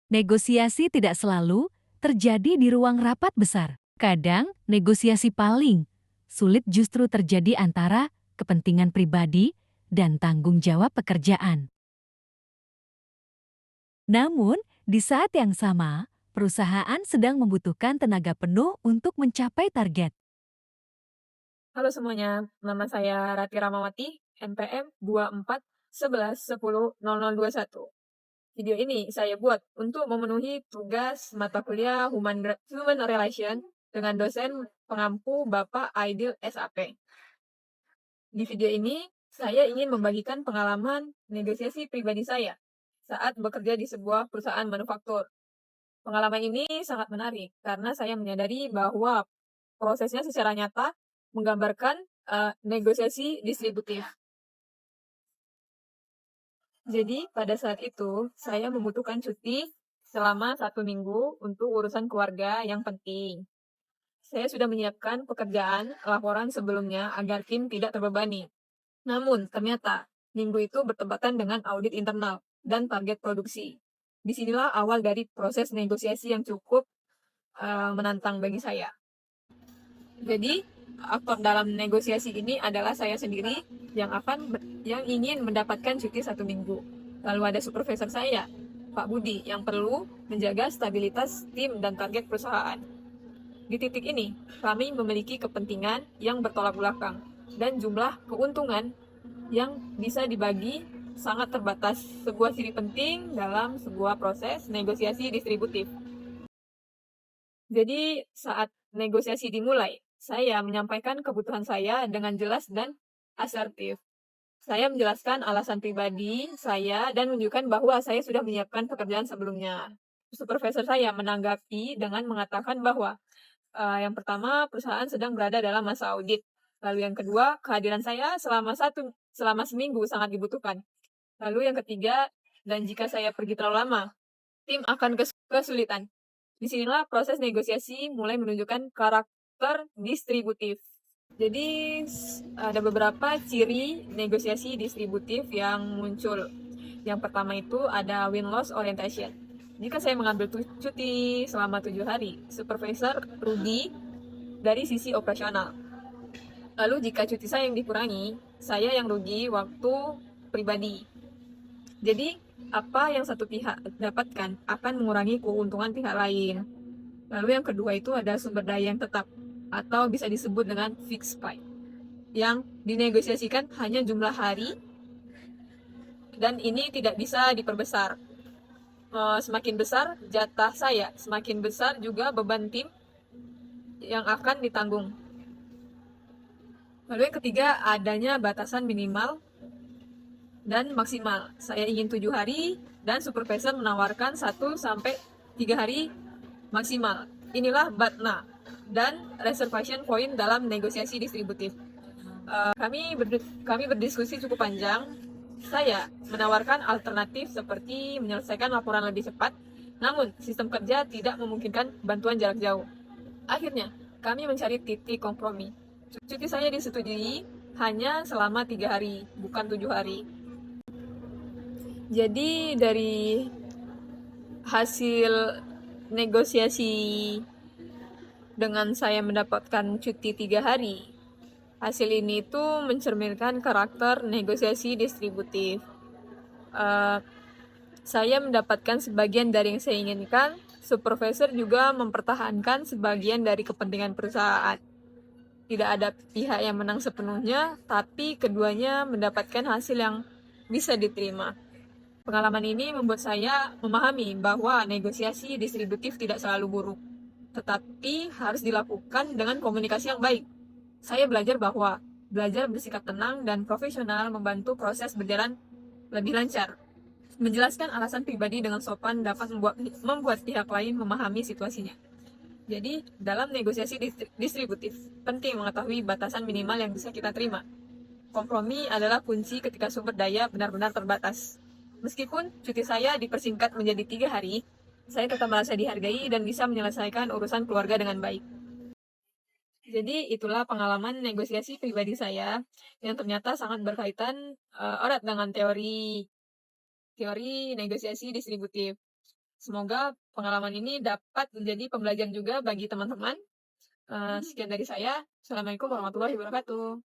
Negosiasi tidak selalu terjadi di ruang rapat besar. Kadang, negosiasi paling sulit justru terjadi antara kepentingan pribadi dan tanggung jawab pekerjaan. Namun, di saat yang sama, perusahaan sedang membutuhkan tenaga penuh untuk mencapai target. Halo semuanya, nama saya Rati Ramawati, NPM 2411100021. Video ini saya buat untuk memenuhi tugas mata kuliah Human Relation dengan dosen pengampu Bapak Aidil SAP. Di video ini, saya ingin membagikan pengalaman negosiasi pribadi saya saat bekerja di sebuah perusahaan manufaktur. Pengalaman ini sangat menarik karena saya menyadari bahwa prosesnya secara nyata menggambarkan negosiasi distributif. Jadi pada saat itu saya membutuhkan cuti selama 1 minggu untuk urusan keluarga yang penting. Saya sudah menyiapkan pekerjaan laporan sebelumnya agar tim tidak terbebani. Namun ternyata minggu itu bertepatan dengan audit internal dan target produksi. Disinilah awal dari proses negosiasi yang cukup menantang bagi saya. Jadi, aktor dalam negosiasi ini adalah saya sendiri yang ingin mendapatkan cuti 1 minggu. Lalu ada supervisor saya, Pak Budi, yang perlu menjaga stabilitas tim dan target perusahaan. Di titik ini, kami memiliki kepentingan yang bertolak belakang dan jumlah keuntungan yang bisa dibagi sangat terbatas, sebuah ciri penting dalam sebuah proses negosiasi distributif. Jadi saat negosiasi dimulai, saya menyampaikan kebutuhan saya dengan jelas dan asertif. Saya menjelaskan alasan pribadi saya dan menunjukkan bahwa saya sudah menyiapkan pekerjaan sebelumnya. Supervisor saya menanggapi dengan mengatakan bahwa yang pertama, perusahaan sedang berada dalam masa audit. Lalu yang kedua, kehadiran saya selama seminggu sangat dibutuhkan. Lalu yang ketiga, dan jika saya pergi terlalu lama, tim akan kesulitan. Disinilah proses negosiasi mulai menunjukkan karakter distributif. Jadi ada beberapa ciri negosiasi distributif yang muncul. Yang pertama itu ada win-loss orientation. Jika saya mengambil cuti selama 7 hari, supervisor rugi dari sisi operasional. Lalu jika cuti saya yang dikurangi, saya yang rugi waktu pribadi. Jadi apa yang satu pihak dapatkan akan mengurangi keuntungan pihak lain. Lalu yang kedua itu ada sumber daya yang tetap atau bisa disebut dengan fixed price yang dinegosiasikan hanya jumlah hari dan ini tidak bisa diperbesar. Semakin besar jatah saya, semakin besar juga beban tim yang akan ditanggung. Lalu yang ketiga adanya batasan minimal dan maksimal. Saya ingin 7 hari dan supervisor menawarkan 1-3 hari maksimal. Inilah BATNA dan reservation point dalam negosiasi distributif. Kami berdiskusi cukup panjang. Saya menawarkan alternatif seperti menyelesaikan laporan lebih cepat, namun sistem kerja tidak memungkinkan bantuan jarak jauh. Akhirnya, kami mencari titik kompromi. Cuti saya disetujui hanya selama 3 hari, bukan 7 hari. Jadi dari hasil negosiasi dengan saya mendapatkan cuti 3 hari, hasil ini tuh mencerminkan karakter negosiasi distributif. Saya mendapatkan sebagian dari yang saya inginkan, supervisor juga mempertahankan sebagian dari kepentingan perusahaan. Tidak ada pihak yang menang sepenuhnya, tapi keduanya mendapatkan hasil yang bisa diterima. Pengalaman ini membuat saya memahami bahwa negosiasi distributif tidak selalu buruk, tetapi harus dilakukan dengan komunikasi yang baik. Saya belajar bahwa belajar bersikap tenang dan profesional membantu proses berjalan lebih lancar. Menjelaskan alasan pribadi dengan sopan dapat membuat pihak lain memahami situasinya. Jadi, dalam negosiasi distributif, penting mengetahui batasan minimal yang bisa kita terima. Kompromi adalah kunci ketika sumber daya benar-benar terbatas. Meskipun cuti saya dipersingkat menjadi 3 hari, saya tetap merasa dihargai dan bisa menyelesaikan urusan keluarga dengan baik. Jadi itulah pengalaman negosiasi pribadi saya yang ternyata sangat berkaitan erat dengan teori negosiasi distributif. Semoga pengalaman ini dapat menjadi pembelajaran juga bagi teman-teman. Sekian dari saya. Assalamualaikum warahmatullahi wabarakatuh.